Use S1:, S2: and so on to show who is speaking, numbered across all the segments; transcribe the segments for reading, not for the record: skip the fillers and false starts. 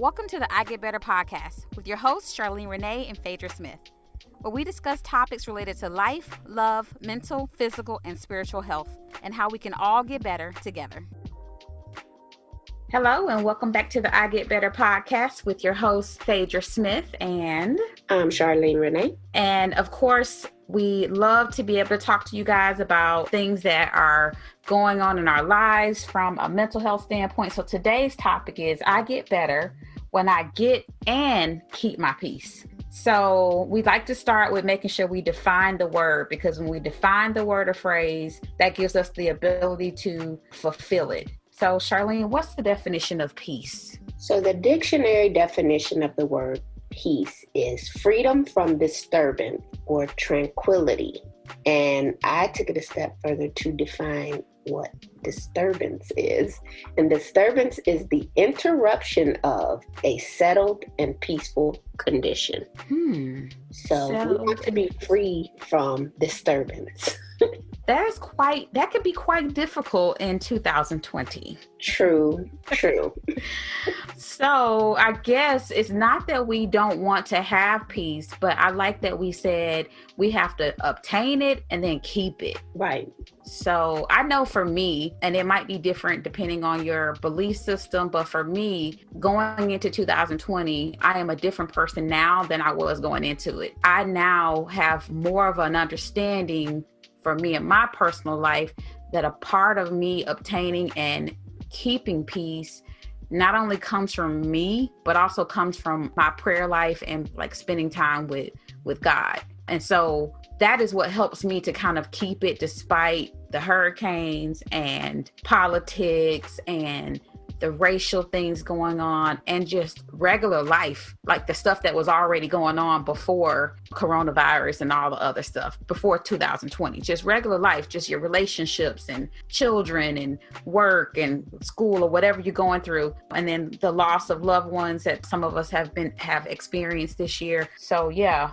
S1: Welcome to the I Get Better podcast with your hosts, Charlene Renee and Phaedra Smith, where we discuss topics related to life, love, mental, physical, and spiritual health, and how we can all get better together. Hello, and welcome back to the I Get Better podcast with your hosts, Phaedra Smith and...
S2: I'm Charlene Renee.
S1: And of course, we love to be able to talk to you guys about things that are going on in our lives from a mental health standpoint. So today's topic is I get better when I get and keep my peace. So we'd like to start with making sure we define the word, because when we define the word or phrase, that gives us the ability to fulfill it. So Charlene, what's the definition of peace?
S2: So the dictionary definition of the word peace is freedom from disturbance or tranquility. And I took it a step further to define what disturbance is. And disturbance is the interruption of a settled and peaceful condition. So we want to be free from disturbance.
S1: That could be quite difficult in 2020.
S2: True.
S1: So I guess it's not that we don't want to have peace, but I like that we said we have to obtain it and then keep it.
S2: Right.
S1: So I know for me, and it might be different depending on your belief system, but for me, going into 2020, I am a different person now than I was going into it. I now have more of an understanding for me in my personal life that a part of me obtaining and keeping peace not only comes from me, but also comes from my prayer life and like spending time with God. And so that is what helps me to kind of keep it despite the hurricanes and politics and the racial things going on and just regular life, like the stuff that was already going on before coronavirus and all the other stuff, before 2020, just regular life, just your relationships and children and work and school or whatever you're going through. And then the loss of loved ones that some of us have experienced this year. So yeah,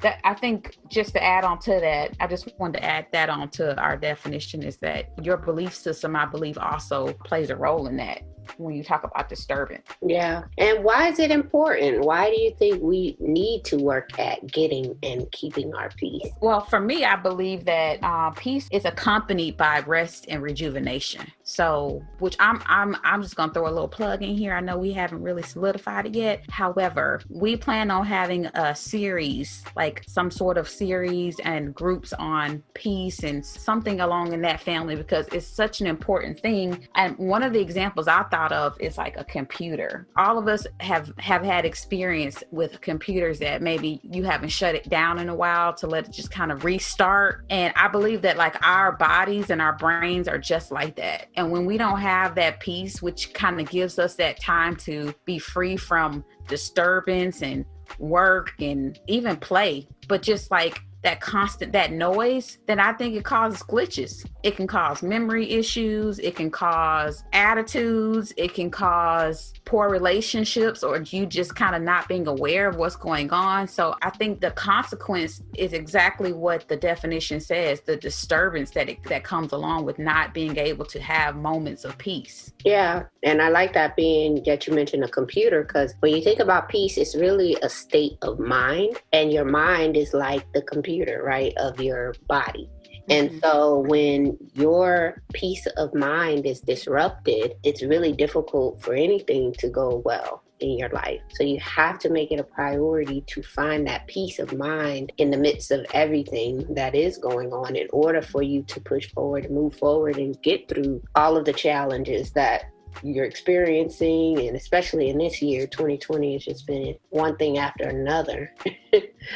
S1: that I think just to add on to that, I just wanted to add that on to our definition is that your belief system, I believe, also plays a role in that when you talk about disturbance.
S2: Yeah. And why is it important? Why do you think we need to work at getting and keeping our peace?
S1: Well, for me, I believe that peace is accompanied by rest and rejuvenation. So, which I'm just going to throw a little plug in here. I know we haven't really solidified it yet. However, we plan on having a series, like some sort of series and groups on peace and something along in that family, because it's such an important thing. And one of the examples I thought of is like a computer. All of us have had experience with computers that maybe you haven't shut it down in a while to let it just kind of restart. And I believe that like our bodies and our brains are just like that. And when we don't have that peace, which kind of gives us that time to be free from disturbance and work and even play, but just like that noise, then I think it causes glitches. It can cause memory issues. It can cause attitudes. It can cause poor relationships, or you just kind of not being aware of what's going on. So I think the consequence is exactly what the definition says, the disturbance that comes along with not being able to have moments of peace.
S2: Yeah. And I like that you mentioned a computer, because when you think about peace, it's really a state of mind, and your mind is like the computer, right, of your body. And so when your peace of mind is disrupted, it's really difficult for anything to go well in your life. So you have to make it a priority to find that peace of mind in the midst of everything that is going on in order for you to push forward, move forward, and get through all of the challenges that you're experiencing. And especially in this year, 2020, has just been one thing after another.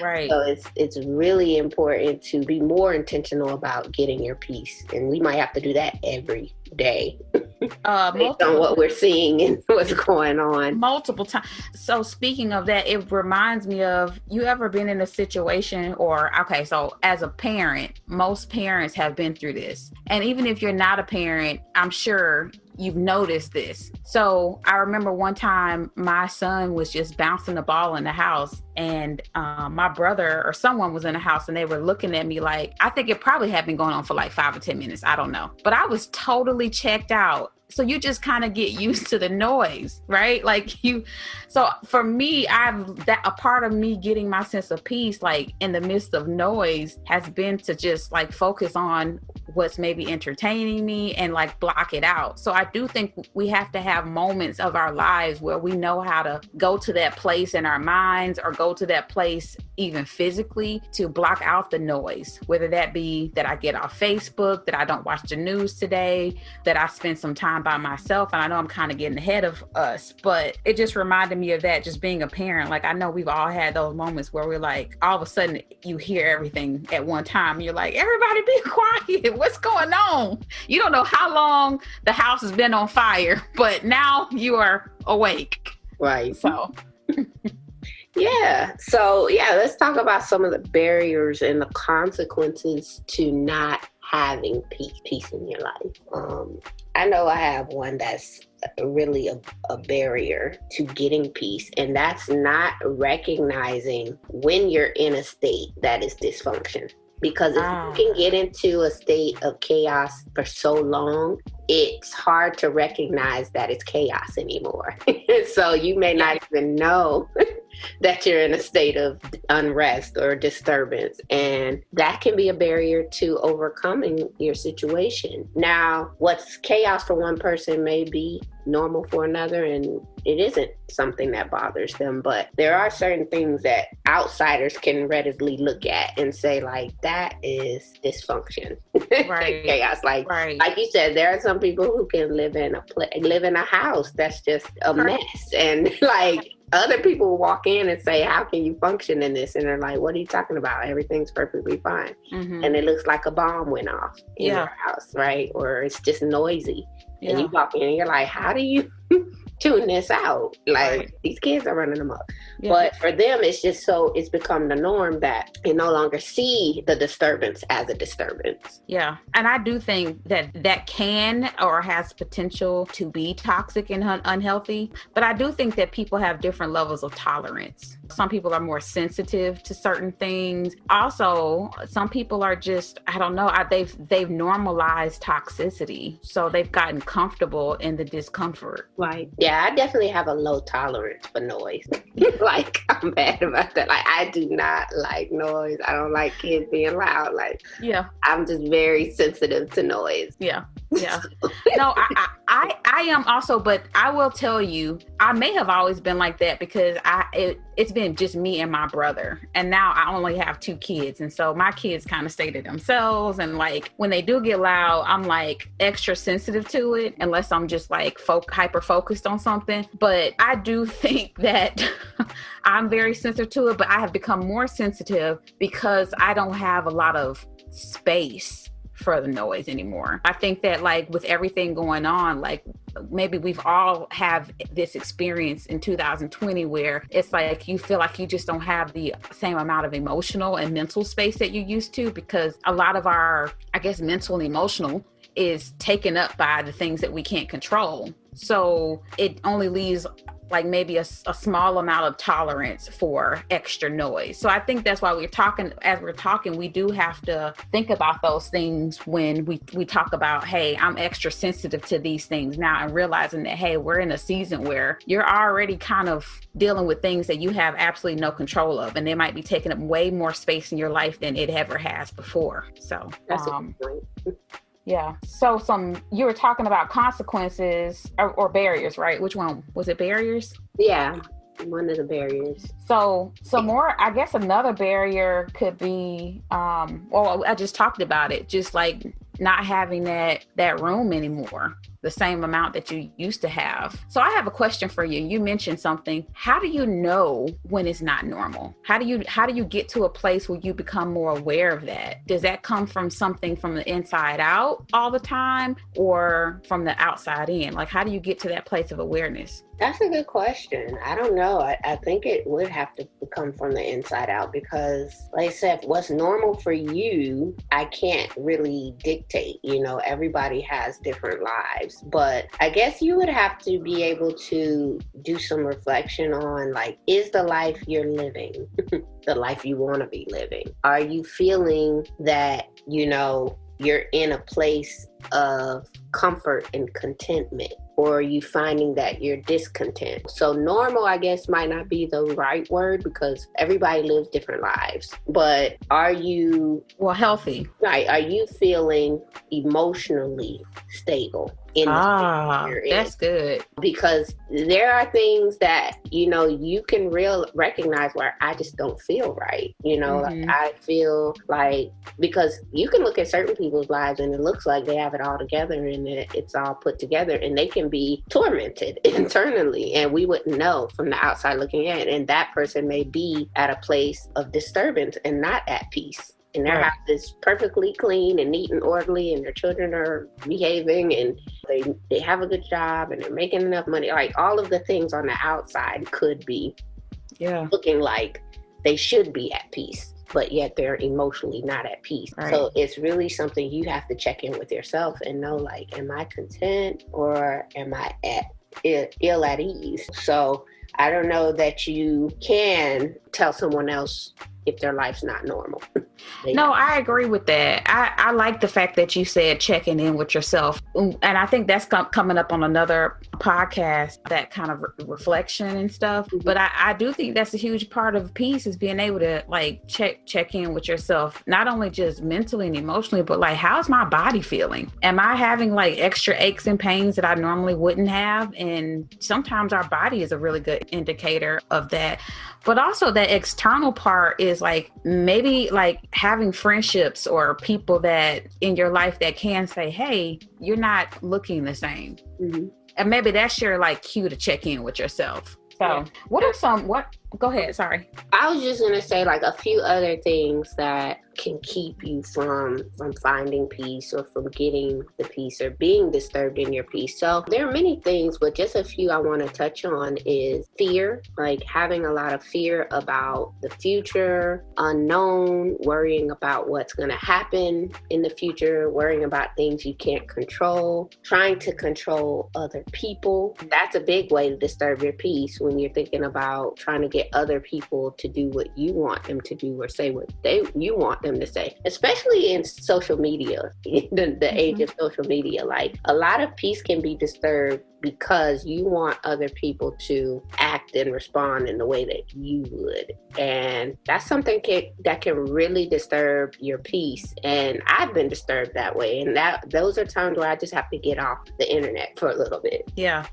S1: Right.
S2: So it's really important to be more intentional about getting your peace. And we might have to do that every day. Based on what we're seeing and what's going on.
S1: Multiple times. So speaking of that, it reminds me of, you ever been in a situation so as a parent, most parents have been through this. And even if you're not a parent, I'm sure you've noticed this. So I remember one time my son was just bouncing the ball in the house, and my brother or someone was in the house, and they were looking at me like, I think it probably had been going on for like 5 or 10 minutes. I don't know. But I was totally checked out. so you just kind of get used to the noise, right? So for me, a part of me getting my sense of peace, like in the midst of noise, has been to just like focus on what's maybe entertaining me and like block it out. So I do think we have to have moments of our lives where we know how to go to that place in our minds, or go to that place even physically, to block out the noise, whether that be that I get off Facebook, that I don't watch the news today, that I spend some time by myself. And I know I'm kind of getting ahead of us, but it just reminded me of that, just being a parent. Like, I know we've all had those moments where we're like, all of a sudden you hear everything at one time. You're like, everybody be quiet. What's going on? You don't know how long the house has been on fire, but now you are awake.
S2: Right.
S1: So
S2: yeah. So yeah, let's talk about some of the barriers and the consequences to not having peace in your life. I know I have one that's really a barrier to getting peace, and that's not recognizing when you're in a state that is dysfunction. Because if you can get into a state of chaos for so long, it's hard to recognize that it's chaos anymore. So you may not even know that you're in a state of unrest or disturbance. And that can be a barrier to overcoming your situation. Now, what's chaos for one person may be normal for another, and it isn't something that bothers them. But there are certain things that outsiders can readily look at and say, like, that is dysfunction.
S1: Right.
S2: Chaos. Like you said, there are some people who can live in a house that's just a mess, and like other people walk in and say, how can you function in this? And they're like, what are you talking about? Everything's perfectly fine. Mm-hmm. And it looks like a bomb went off in your house, right? Or it's just noisy. Yeah. And you walk in and you're like, how do you tune this out? Like, these kids are running them up. Yeah. But for them, it's become the norm that they no longer see the disturbance as a disturbance.
S1: Yeah. And I do think that can or has potential to be toxic and unhealthy. But I do think that people have different levels of tolerance. Some people are more sensitive to certain things. Also, some people are just, I don't know, they've normalized toxicity. So they've gotten comfortable in the discomfort.
S2: Right. Yeah, I definitely have a low tolerance for noise. Like, I'm bad about that. Like, I do not like noise. I don't like kids being loud. Like, I'm just very sensitive to noise.
S1: Yeah. No, I am also, but I will tell you, I may have always been like that because it's been just me and my brother. And now I only have 2 kids. And so my kids kind of stay to themselves. And like, when they do get loud, I'm like extra sensitive to it, unless I'm just like hyper focused on something. But I do think that I'm very sensitive to it, but I have become more sensitive because I don't have a lot of space for the noise anymore. I think that like with everything going on, like maybe we've all have this experience in 2020 where it's like you feel like you just don't have the same amount of emotional and mental space that you used to, because a lot of our, I guess, mental and emotional is taken up by the things that we can't control. So it only leaves like maybe a small amount of tolerance for extra noise. So I think that's why as we're talking, we do have to think about those things when we talk about, hey, I'm extra sensitive to these things now, and realizing that, hey, we're in a season where you're already kind of dealing with things that you have absolutely no control of, and they might be taking up way more space in your life than it ever has before. So
S2: that's a good point.
S1: Yeah. So you were talking about consequences or barriers, right? Which one? Was it barriers?
S2: Yeah. One of the barriers.
S1: So more, I guess another barrier could be, I just talked about it, just like not having that room anymore, the same amount that you used to have. So I have a question for you. You mentioned something. How do you know when it's not normal? How do you get to a place where you become more aware of that? Does that come from something from the inside out all the time, or from the outside in? Like, how do you get to that place of awareness?
S2: That's a good question. I don't know. I think it would have to come from the inside out, because like I said, what's normal for you, I can't really dictate. You know, everybody has different lives, but I guess you would have to be able to do some reflection on, like, is the life you're living the life you want to be living? Are you feeling that, you know, you're in a place of comfort and contentment, or are you finding that you're discontent? So normal, I guess, might not be the right word because everybody lives different lives, but are you
S1: healthy?
S2: Right. Are you feeling emotionally stable in the state you're in?
S1: That's good.
S2: Because there are things that, you can recognize where I just don't feel right. Like I feel like, because you can look at certain people's lives and it looks like they have it all together and it's all put together, and they can be tormented internally and we wouldn't know from the outside looking in. And that person may be at a place of disturbance and not at peace. And their house is perfectly clean and neat and orderly, and their children are behaving, and they have a good job, and they're making enough money. Like all of the things on the outside could be looking like they should be at peace, but yet they're emotionally not at peace. Right. So it's really something you have to check in with yourself and know, like, am I content or am I ill at ease? So I don't know that you can tell someone else if their life's not normal.
S1: No, I agree with that. I like the fact that you said checking in with yourself. And I think that's coming up on another podcast, that kind of reflection and stuff. Mm-hmm. But I do think that's a huge part of peace, is being able to like check in with yourself, not only just mentally and emotionally, but like, how's my body feeling? Am I having like extra aches and pains that I normally wouldn't have? And sometimes our body is a really good indicator of that. But also the external part is like maybe like having friendships or people that in your life that can say, hey, you're not looking the same. Mm-hmm. And maybe that's your like cue to check in with yourself. So go ahead. Sorry.
S2: I was just going to say like a few other things that can keep you from finding peace or from getting the peace or being disturbed in your peace. So there are many things, but just a few I want to touch on is fear, like having a lot of fear about the future, unknown, worrying about what's going to happen in the future, worrying about things you can't control, trying to control other people. That's a big way to disturb your peace, when you're thinking about trying to get other people to do what you want them to do or say what you want them to say, especially in social media, the age of social media. Like a lot of peace can be disturbed because you want other people to act and respond in the way that you would. And that's something that can really disturb your peace. And I've been disturbed that way. And those are times where I just have to get off the internet for a little bit.
S1: Yeah.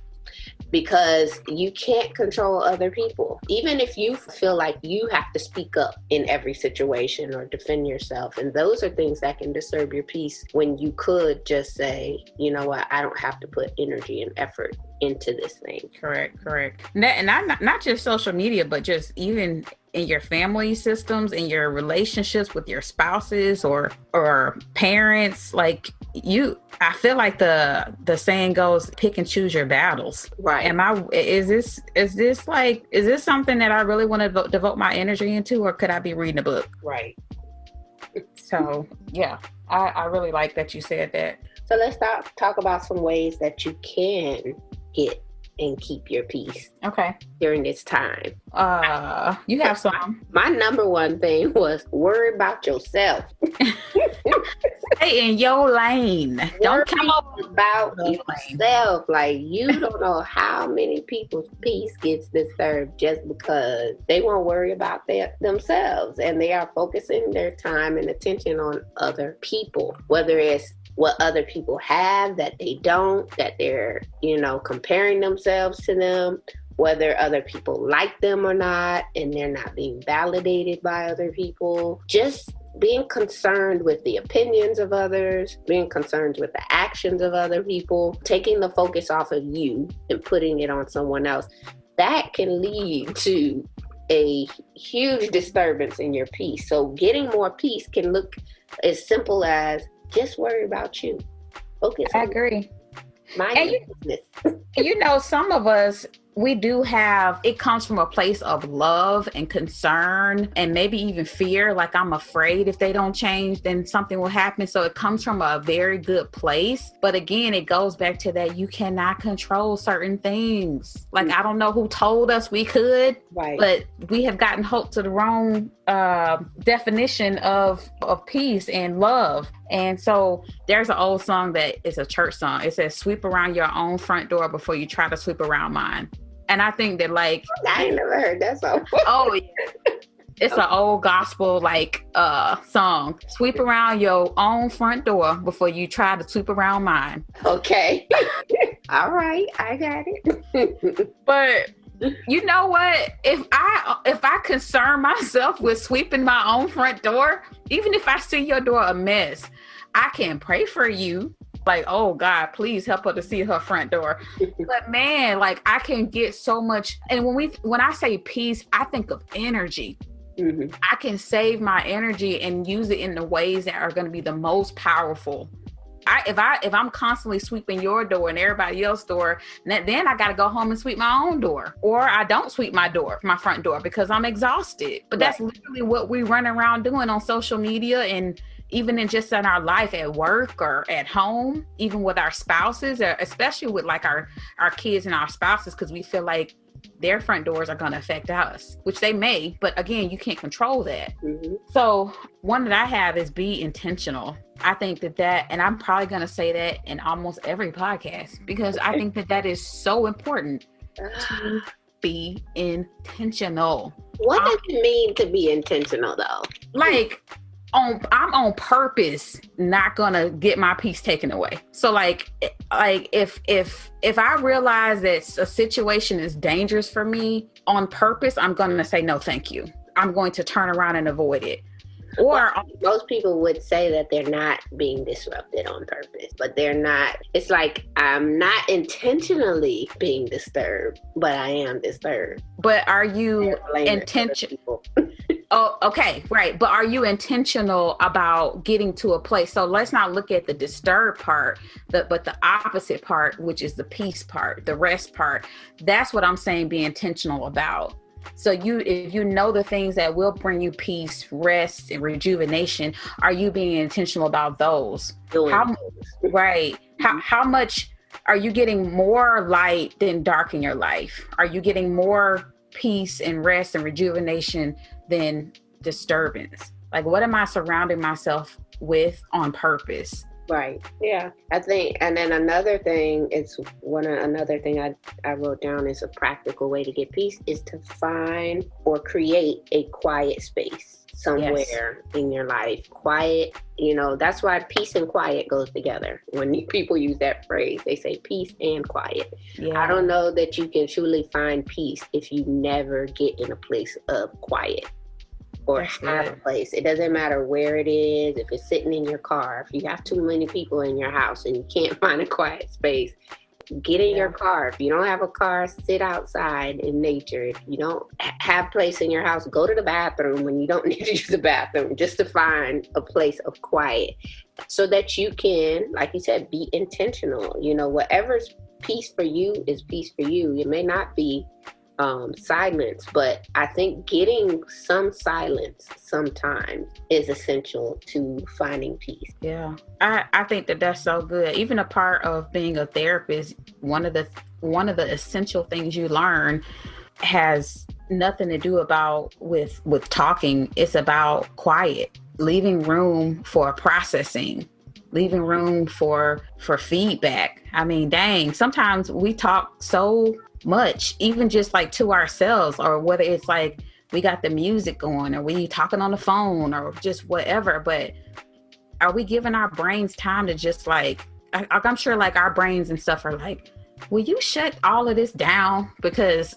S2: Because you can't control other people. Even if you feel like you have to speak up in every situation or defend yourself. And those are things that can disturb your peace, when you could just say, you know what, I don't have to put energy and effort into this thing.
S1: Correct. And not just social media, but just even in your family systems, in your relationships with your spouses or parents. Like I feel like the saying goes, pick and choose your battles.
S2: Right.
S1: Is this something that I really want to devote my energy into, or could I be reading a book?
S2: Right.
S1: So yeah, I really like that you said that.
S2: So let's talk about some ways that you can get and keep your peace.
S1: Okay.
S2: During this time.
S1: You have some.
S2: My number one thing was worry about yourself.
S1: Stay in your lane. Don't come up
S2: about yourself. Like, you don't know how many people's peace gets disturbed just because they won't worry about themselves, and they are focusing their time and attention on other people, whether it's what other people have that they don't, that they're, comparing themselves to them, whether other people like them or not, and they're not being validated by other people. Just being concerned with the opinions of others, being concerned with the actions of other people, taking the focus off of you and putting it on someone else. That can lead to a huge disturbance in your peace. So getting more peace can look as simple as just worry about you. Focus.
S1: I agree.
S2: Mind your business.
S1: Some of us, we do have, it comes from a place of love and concern and maybe even fear. Like, I'm afraid if they don't change, then something will happen. So it comes from a very good place. But again, it goes back to that you cannot control certain things. Like, I don't know who told us we could, right, but we have gotten hooked to the wrong definition of peace and love. And so there's an old song that is a church song. It says, "Sweep around your own front door before you try to sweep around mine." And I think that, like,
S2: I ain't never heard that song.
S1: Oh yeah. It's an old gospel like song. Sweep around your own front door before you try to sweep around mine.
S2: Okay. All right, I got it.
S1: But you know what? If I concern myself with sweeping my own front door, even if I see your door a mess, I can pray for you. Like, oh God, please help her to see her front door. But man, like, I can get so much. And when I say peace, I think of energy. Mm-hmm. I can save my energy and use it in the ways that are going to be the most powerful. If I'm constantly sweeping your door and everybody else's door, then I got to go home and sweep my own door, or I don't sweep my front door because I'm exhausted. But that's literally what we run around doing on social media, and even in just in our life at work or at home, even with our spouses, or especially with like our kids and our spouses, because we feel like their front doors are going to affect us, which they may, but again, you can't control that. Mm-hmm. So one that I have is be intentional. I think that, and I'm probably going to say that in almost every podcast, because I think that is so important to be intentional.
S2: What does it mean to be intentional though?
S1: Like, I'm on purpose not gonna get my peace taken away. So like if I realize that a situation is dangerous for me, on purpose, I'm gonna say no, thank you. I'm going to turn around and avoid it. Or
S2: most people would say that they're not being disrupted on purpose, but they're not. It's like, I'm not intentionally being disturbed, but I am disturbed.
S1: But are you intentional? Oh, okay, right. But are you intentional about getting to a place? So let's not look at the disturbed part, but the opposite part, which is the peace part, the rest part. That's what I'm saying, be intentional about. So if you know the things that will bring you peace, rest, and rejuvenation, are you being intentional about those? Right. How much are you getting more light than dark in your life? Are you getting more peace and rest and rejuvenation than disturbance? Like, what am I surrounding myself with on purpose?
S2: Right. Yeah. I think, and then another thing I wrote down is a practical way to get peace is to find or create a quiet space somewhere in your life. Quiet, that's why peace and quiet goes together. When people use that phrase, they say peace and quiet. Yeah. I don't know that you can truly find peace if you never get in a place of quiet. Or have a place. It doesn't matter where it is. If it's sitting in your car, if you have too many people in your house and you can't find a quiet space, get in your car. If you don't have a car, sit outside in nature. If you don't have a place in your house, go to the bathroom when you don't need to use the bathroom, just to find a place of quiet so that you can, like you said, be intentional. Whatever's peace for you is peace for you. It may not be silence, but I think getting some silence sometimes is essential to finding peace.
S1: Yeah, I think that's so good. Even a part of being a therapist, one of the essential things you learn has nothing to do with talking. It's about quiet, leaving room for processing, leaving room for feedback. I mean, dang, sometimes we talk so much, even just like to ourselves, or whether it's like we got the music going or we talking on the phone or just whatever, but are we giving our brains time to just like, I'm sure like our brains and stuff are like, will you shut all of this down, because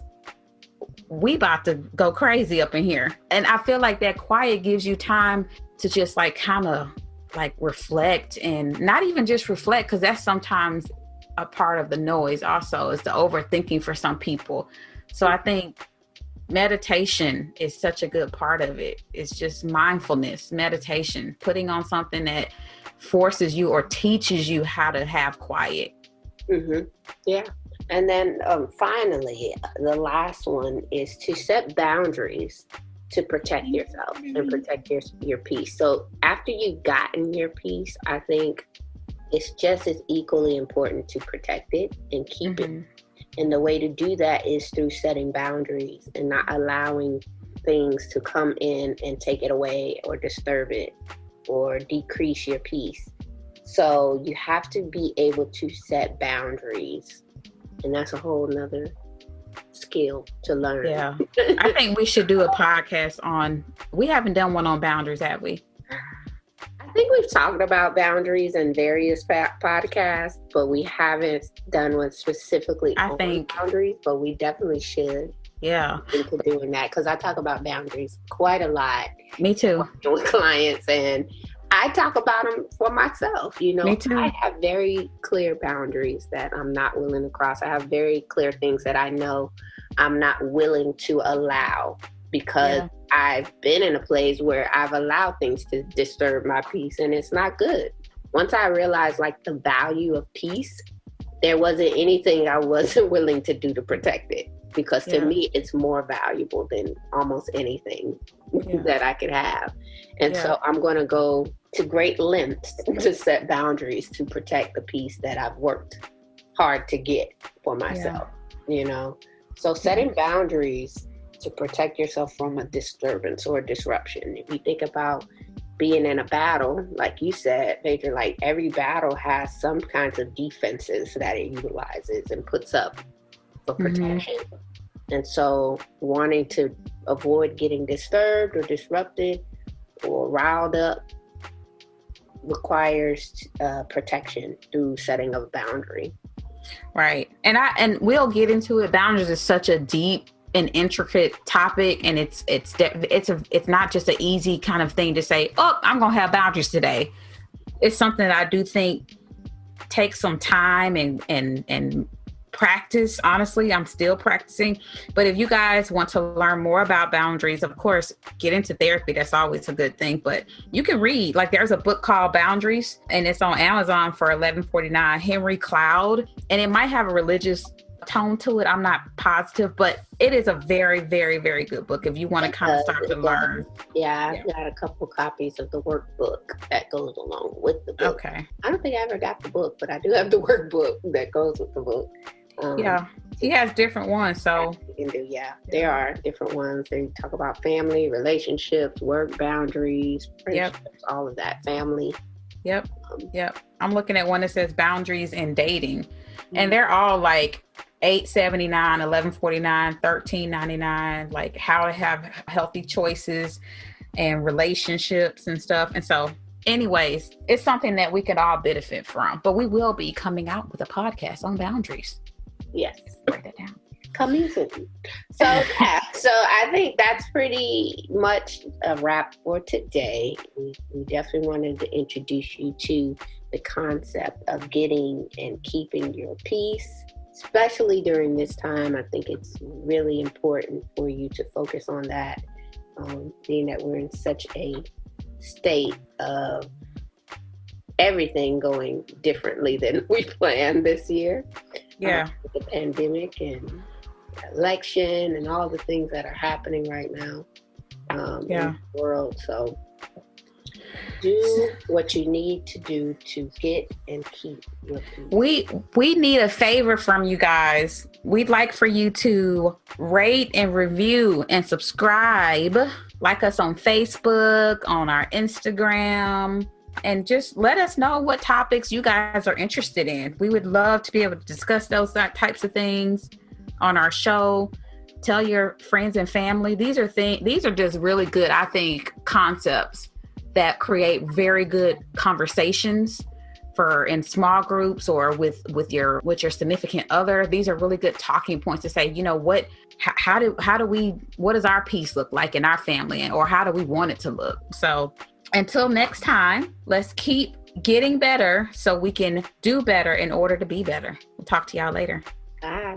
S1: we about to go crazy up in here. And I feel like that quiet gives you time to just like kind of like reflect, and not even just reflect, because that's sometimes a part of the noise also, is the overthinking for some people. So I think meditation is such a good part of it. It's just mindfulness, meditation, putting on something that forces you or teaches you how to have quiet.
S2: Mm-hmm. Yeah. And then finally, the last one is to set boundaries to protect yourself and protect your peace. So after you've gotten your peace, I think it's just as equally important to protect it and keep it. And the way to do that is through setting boundaries and not allowing things to come in and take it away or disturb it or decrease your peace. So you have to be able to set boundaries. And that's a whole nother skill to learn.
S1: Yeah. I think we should do a podcast we haven't done one on boundaries, have we?
S2: I think we've talked about boundaries in various podcasts, but we haven't done one specifically on boundaries, but we definitely should.
S1: Yeah.
S2: Into doing that, because I talk about boundaries quite a lot.
S1: Me too.
S2: With clients, and I talk about them for myself.
S1: Me too.
S2: I have very clear boundaries that I'm not willing to cross. I have very clear things that I know I'm not willing to allow, because I've been in a place where I've allowed things to disturb my peace, and it's not good. Once I realized like the value of peace, there wasn't anything I wasn't willing to do to protect it, because to me, it's more valuable than almost anything that I could have. And so I'm going to go to great lengths to set boundaries to protect the peace that I've worked hard to get for myself, So setting boundaries to protect yourself from a disturbance or a disruption. If you think about being in a battle, like you said, Major, like every battle has some kinds of defenses that it utilizes and puts up for protection. And so wanting to avoid getting disturbed or disrupted or riled up requires protection through setting of a boundary.
S1: Right. And we'll get into it. Boundaries is such a deep and intricate topic, and it's not just an easy kind of thing to say, oh, I'm going to have boundaries today. It's something that I do think takes some time and practice. Honestly, I'm still practicing. But if you guys want to learn more about boundaries, of course, get into therapy. That's always a good thing. But you can read, like there's a book called Boundaries, and it's on Amazon for $11.49, Henry Cloud. And it might have a religious tone to it. I'm not positive, but it is a very, very, very good book if you want to kind of start to learn.
S2: Yeah, I've got a couple copies of the workbook that goes along with the book.
S1: Okay.
S2: I don't think I ever got the book, but I do have the workbook that goes with the book.
S1: He has different ones, so
S2: you can do. There are different ones. They talk about family, relationships, work boundaries, friendships, all of that. Family.
S1: Yep. I'm looking at one that says boundaries in dating, and they're all like $8.79, $11.49, $13.99, like how to have healthy choices and relationships and stuff. And so anyways, it's something that we could all benefit from, but we will be coming out with a podcast on boundaries.
S2: Yes.
S1: Write that down.
S2: Coming soon. So I think that's pretty much a wrap for today. We definitely wanted to introduce you to the concept of getting and keeping your peace. Especially during this time, I think it's really important for you to focus on that, being that we're in such a state of everything going differently than we planned this year.
S1: Yeah.
S2: The pandemic and election and all the things that are happening right now in the world. So do what you need to do to get and keep your peace.
S1: We need a favor from you guys. We'd like for you to rate and review and subscribe, like us on Facebook, on our Instagram, and just let us know what topics you guys are interested in. We would love to be able to discuss those types of things on our show. Tell your friends and family. These are just really good, I think, concepts that create very good conversations in small groups or with your significant other. These are really good talking points to say, what does our peace look like in our family, or how do we want it to look? So until next time, let's keep getting better so we can do better in order to be better. We'll talk to y'all later.
S2: Bye.